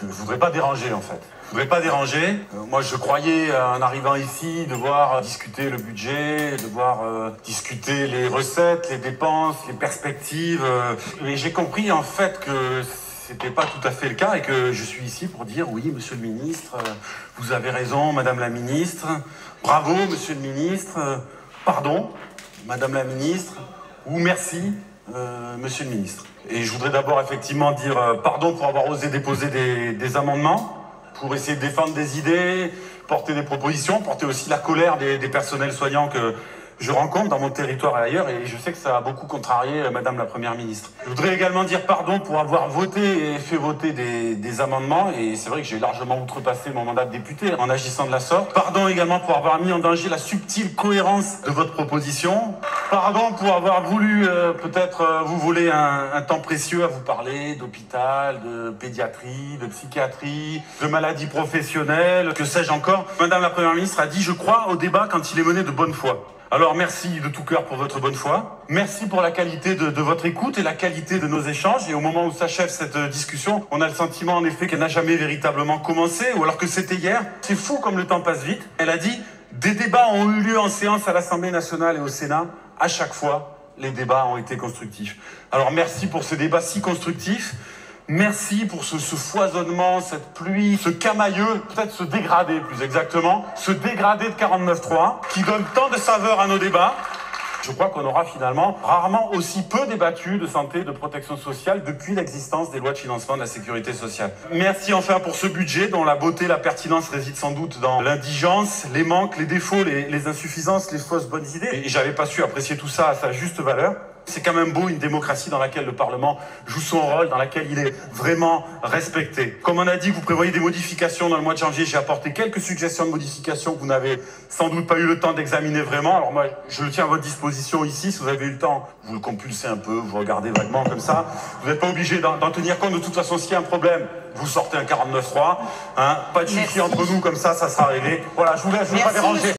Je ne voudrais pas déranger en fait. Je voudrais pas déranger. Moi je croyais en arrivant ici devoir discuter le budget, devoir discuter les recettes, les dépenses, les perspectives. Mais j'ai compris en fait que c'était pas tout à fait le cas et que je suis ici pour dire oui monsieur le ministre, vous avez raison madame la ministre, bravo monsieur le ministre, pardon madame la ministre ou merci monsieur le ministre. Et je voudrais d'abord effectivement dire pardon pour avoir osé déposer des amendements, pour essayer de défendre des idées, porter des propositions, porter aussi la colère des personnels soignants que je rencontre dans mon territoire et ailleurs, et je sais que ça a beaucoup contrarié Madame la Première ministre. Je voudrais également dire pardon pour avoir voté et fait voter des amendements, et c'est vrai que j'ai largement outrepassé mon mandat de député en agissant de la sorte. Pardon également pour avoir mis en danger la subtile cohérence de votre proposition. Pardon pour avoir voulu peut-être vous voler un temps précieux à vous parler d'hôpital, de pédiatrie, de psychiatrie, de maladies professionnelles, que sais-je encore. Madame la Première ministre a dit « Je crois au débat quand il est mené de bonne foi ». Alors merci de tout cœur pour votre bonne foi. Merci pour la qualité de votre écoute et la qualité de nos échanges. Et au moment où s'achève cette discussion, on a le sentiment en effet qu'elle n'a jamais véritablement commencé, ou alors que c'était hier. C'est fou comme le temps passe vite. Elle a dit « Des débats ont eu lieu en séance à l'Assemblée nationale et au Sénat. À chaque fois, les débats ont été constructifs. » Alors merci pour ce débat si constructif. Merci pour ce foisonnement, cette pluie, ce camailleux, peut-être ce dégradé plus exactement, ce dégradé de 49.3 qui donne tant de saveur à nos débats. Je crois qu'on aura finalement rarement aussi peu débattu de santé, de protection sociale depuis l'existence des lois de financement de la sécurité sociale. Merci enfin pour ce budget dont la beauté, la pertinence réside sans doute dans l'indigence, les manques, les défauts, les insuffisances, les fausses bonnes idées. Et j'avais pas su apprécier tout ça à sa juste valeur. C'est quand même beau une démocratie dans laquelle le Parlement joue son rôle, dans laquelle il est vraiment respecté. Comme on a dit que vous prévoyez des modifications dans le mois de janvier, j'ai apporté quelques suggestions de modifications que vous n'avez sans doute pas eu le temps d'examiner vraiment. Alors moi, je le tiens à votre disposition ici. Si vous avez eu le temps, vous le compulsez un peu, vous regardez vaguement comme ça. Vous n'êtes pas obligé d'en tenir compte. De toute façon, s'il y a un problème, vous sortez un 49.3. Hein, pas de chichi entre nous, comme ça sera réglé. Voilà, je vous laisse, je ne veux pas déranger.